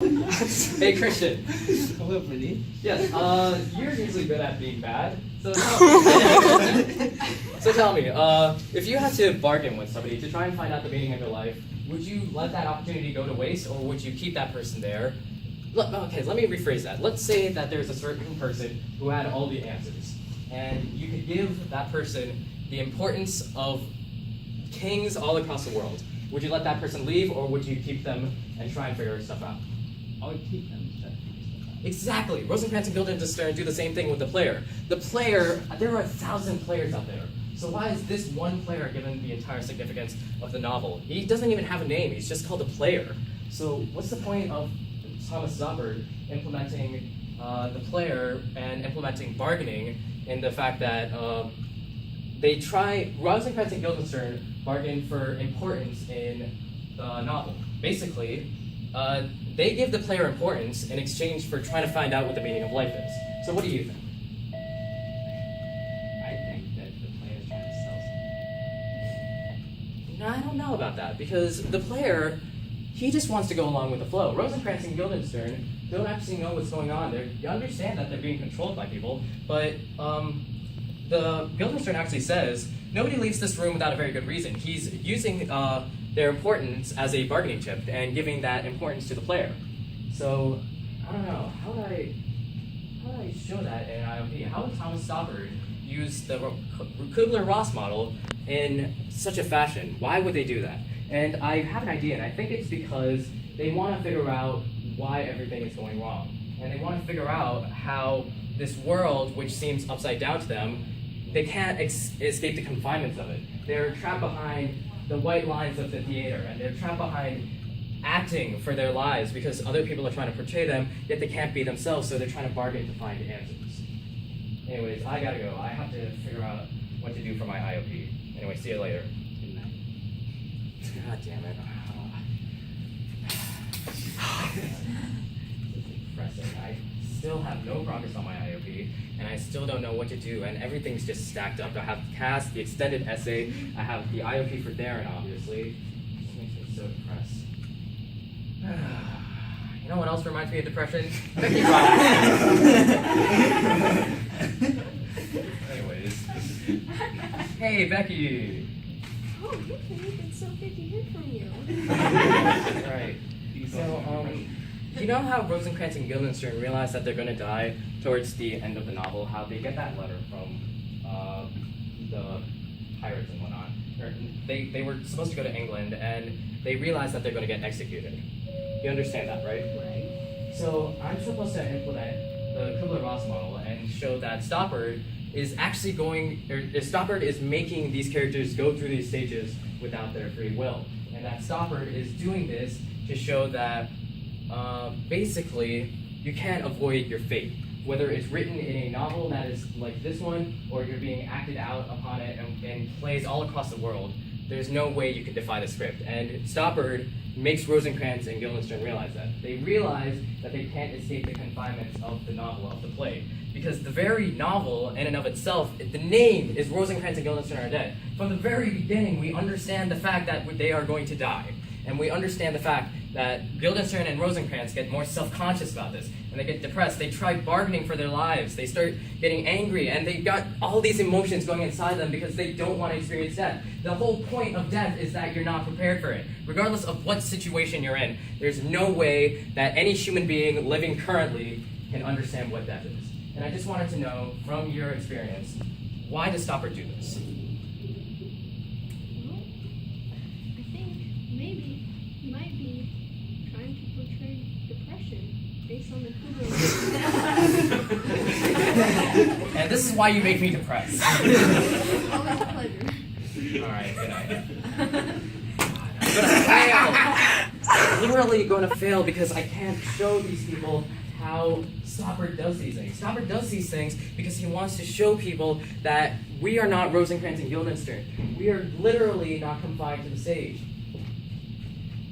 Hey Christian. Hello, Pranith. Yes, you're usually good at being bad. So tell me, if you had to bargain with somebody to try and find out the meaning of your life, would you let that opportunity go to waste, or would you keep that person there? Okay, let me rephrase that. Let's say that there's a certain person who had all the answers, and you could give that person the importance of kings all across the world. Would you let that person leave, or would you keep them and try and figure stuff out? I would keep them. Exactly. Rosencrantz and Guildenstern do the same thing with the player. The player, there are 1,000 players out there. So why is this one player given the entire significance of the novel? He doesn't even have a name. He's just called a player. So what's the point of Thomas Stoppard implementing the player and implementing bargaining in the fact that Rosencrantz and Guildenstern bargain for importance in the novel. Basically, they give the player importance in exchange for trying to find out what the meaning of life is. So what do you think? I think that the player is trying to sell something. No, I don't know about that, because the player, he just wants to go along with the flow. Rosencrantz and Guildenstern don't actually know what's going on. You understand that they're being controlled by people, but the Guildenstern actually says, nobody leaves this room without a very good reason. He's using their importance as a bargaining chip and giving that importance to the player. So, I don't know, how would I show that in IOP? How would Thomas Stoppard use the Kubler-Ross model in such a fashion? Why would they do that? And I have an idea, and I think it's because they want to figure out why everything is going wrong. And they want to figure out how this world, which seems upside down to them, they can't escape the confinements of it. They're trapped behind the white lines of the theater, and they're trapped behind acting for their lives because other people are trying to portray them, yet they can't be themselves, so they're trying to bargain to find answers. Anyways, I gotta go. I have to figure out what to do for my IOP. Anyway, see you later. Good night. God damn it. This is depressing. I still have no progress on my IOP, and I still don't know what to do, and everything's just stacked up. I have the cast, the extended essay, I have the IOP for Darren, obviously. This makes me so depressed. You know what else reminds me of depression? Becky Rock. Anyways. Hey, Becky! Oh, hey, Pranith, it's so good to hear from you. Right. So, you know how Rosencrantz and Guildenstern realize that they're going to die towards the end of the novel? How they get that letter from the pirates and whatnot. They were supposed to go to England, and they realize that they're going to get executed. You understand that, right? Right. So I'm supposed to implement the Kubler-Ross model and show that Stoppard is actually Stoppard is making these characters go through these stages without their free will, and that Stoppard is doing this to show that basically you can't avoid your fate. Whether it's written in a novel that is like this one, or you're being acted out upon it and plays all across the world, there's no way you can defy the script. And Stoppard makes Rosencrantz and Guildenstern realize that. They realize that they can't escape the confinements of the novel, of the play. Because the very novel, in and of itself, the name is Rosencrantz and Guildenstern are dead. From the very beginning, we understand the fact that they are going to die. And we understand the fact that Guildenstern and Rosencrantz get more self-conscious about this, and they get depressed. They try bargaining for their lives. They start getting angry, and they've got all these emotions going inside them because they don't want to experience death. The whole point of death is that you're not prepared for it. Regardless of what situation you're in, there's no way that any human being living currently can understand what death is. And I just wanted to know, from your experience, why does Stoppard do this? Well, I think maybe he might be trying to portray depression based on the Kubler. And this is why you make me depressed. Always a pleasure. Alright, good night. I'm gonna fail! I'm literally gonna fail because I can't show these people how Stoppard does these things. Stoppard does these things because he wants to show people that we are not Rosencrantz and Guildenstern. We are literally not confined to the stage.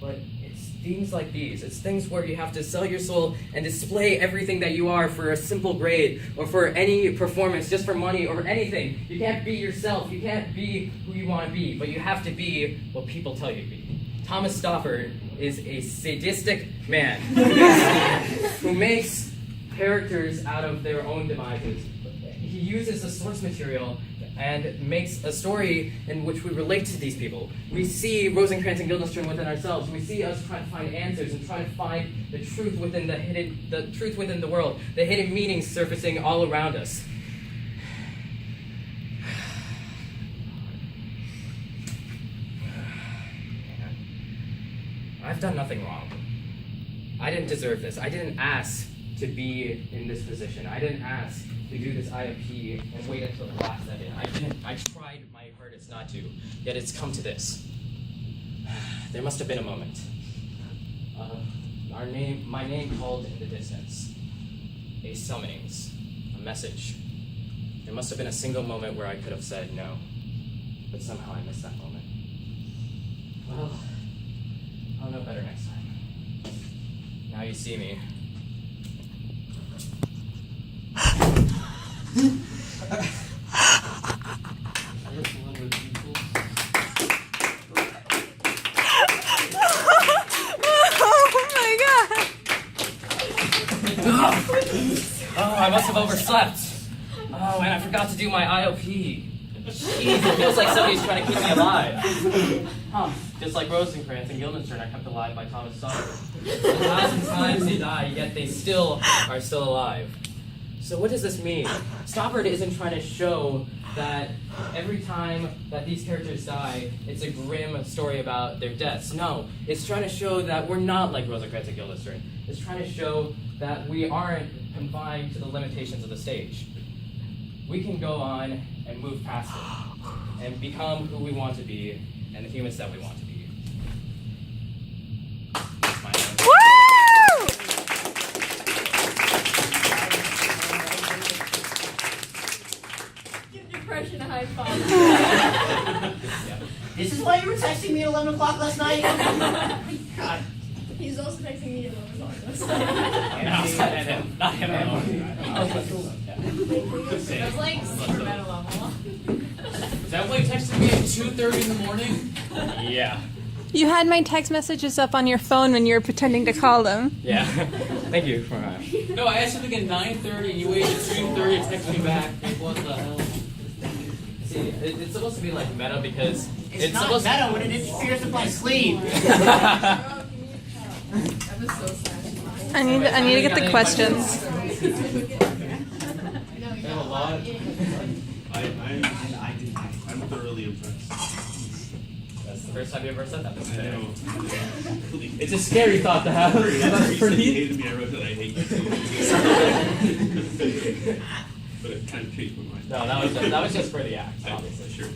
But it's things like these. It's things where you have to sell your soul and display everything that you are for a simple grade or for any performance, just for money or anything. You can't be yourself. You can't be who you want to be, but you have to be what people tell you to be. Thomas Stoppard is a sadistic man who makes characters out of their own demises. He uses the source material and makes a story in which we relate to these people. We see Rosencrantz and Guildenstern within ourselves. We see us trying to find answers and trying to find the truth within the truth within the world, the hidden meanings surfacing all around us. I've done nothing wrong. I didn't deserve this. I didn't ask to be in this position. I didn't ask to do this IOP and wait until the last second. I tried my hardest not to, yet it's come to this. There must have been a moment. My name called in the distance. A summonings, a message. There must have been a single moment where I could have said no, but somehow I missed that moment. Well, I'll know better next time. Now you see me. Oh, I must have overslept. Oh, and I forgot to do my IOP. Jeez, it feels like somebody's trying to keep me alive. Just like Rosencrantz and Guildenstern are kept alive by Thomas Stoppard. 1,000 times they die, yet they still are still alive. So what does this mean? Stoppard isn't trying to show that every time that these characters die, it's a grim story about their deaths. No, it's trying to show that we're not like Rosencrantz and Guildenstern. It's trying to show that we aren't confined to the limitations of the stage. We can go on and move past it and become who we want to be and the humans that we want to be. That's my own. Woo! Give depression a high five. Yeah. This is why you were texting me at 11 o'clock last night? God. He's also texting me at 11 o'clock last night. Not him alone. It was like super meta level. Is that why you texted me at 2:30 in the morning? Yeah. You had my text messages up on your phone when you were pretending to call them. Yeah. Thank you for No, I asked something at 9:30 and you waited 2:30 to text me back. Like, what the hell? See, it's supposed to be like meta because It's not supposed meta when it interferes with my sleep. That was so sad. I need to get the questions. I have a lot. I'm thoroughly impressed. That's the first time you ever said that. I know. It's a scary thought to have. You said you hated me, I wrote that I hate you. But it kind of changed my mind. No, that was just for the act, obviously. Sure.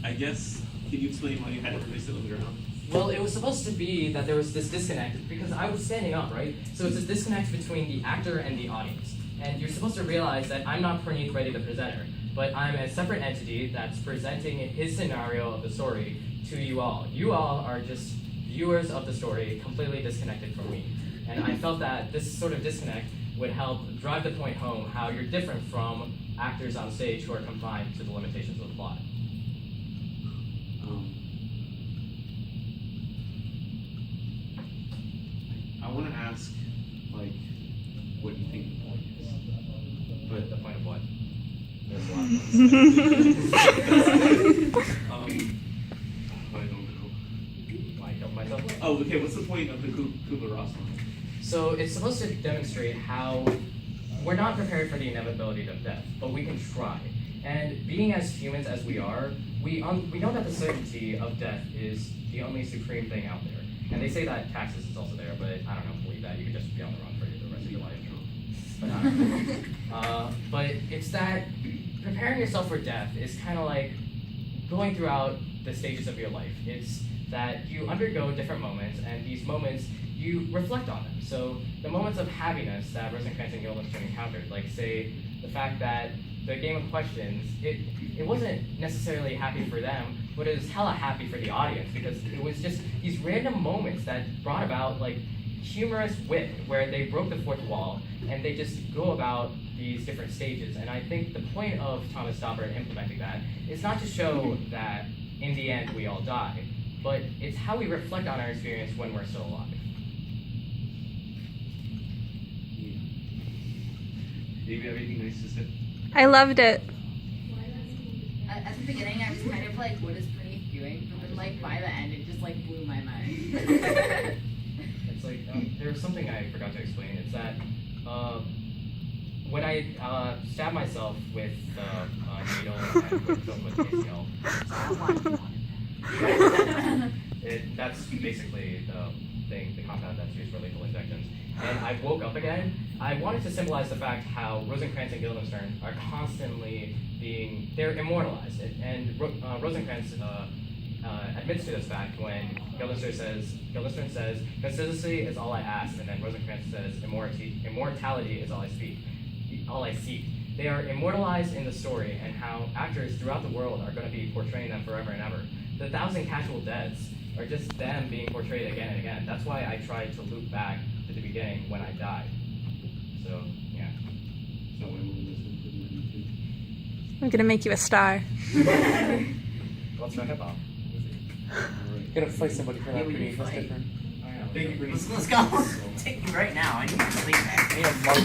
I guess, can you explain why you had everybody sit on the ground? Well, it was supposed to be that there was this disconnect because I was standing up, right? So it's this disconnect between the actor and the audience. And you're supposed to realize that I'm not Pranith, Reddy, the presenter, but I'm a separate entity that's presenting his scenario of the story to you all. You all are just viewers of the story, completely disconnected from me. And I felt that this sort of disconnect would help drive the point home how you're different from actors on stage who are confined to the limitations of the plot. I want to ask, like, what you think the point is. But the point of what? There's a lot. I don't know. Why help myself? Oh, okay, what's the point of the Kubler-Ross model? So it's supposed to demonstrate how we're not prepared for the inevitability of death, but we can try. And being as humans as we are, we know that the certainty of death is the only supreme thing out there. And they say that taxes is also there, but I don't know, believe that. You could just be on the run for the rest of your life. But I don't know. But it's that preparing yourself for death is kind of like going throughout the stages of your life. It's that you undergo different moments, and these moments, you reflect on them. So the moments of happiness that Rosencrantz and Guildenstern encountered, like say the fact that the game of questions, it wasn't necessarily happy for them, but it was hella happy for the audience because it was just these random moments that brought about like humorous wit where they broke the fourth wall and they just go about these different stages. And I think the point of Thomas Stoppard implementing that is not to show that in the end we all die, but it's how we reflect on our experience when we're still alive. Do you have anything nice to say? I loved it. At the beginning, I was kind of like, what is Pranith doing? But then, like, by the end, it just, like, blew my mind. It's like, there was something I forgot to explain. It's that when I stabbed myself with the needle and filled with ACL, that's basically the compound that's used for lethal injections. And I woke up again. I wanted to symbolize the fact how Rosencrantz and Guildenstern are constantly they're immortalized. And Rosencrantz admits to this fact when Guildenstern says, consistency is all I ask, and then Rosencrantz says, immortality is all I seek. They are immortalized in the story, and how actors throughout the world are going to be portraying them forever and ever. The 1,000 casual deaths are just them being portrayed again and again. That's why I tried to loop back to the beginning when I died. So, yeah. So when will this improvement I'm gonna make you a star. Let's try hip-hop. You gotta fight somebody for that. Yeah, we Pranith, that's fight. different. Thank you, Brittany. Let's go. Take me right now. I need to sleep. Me and Mark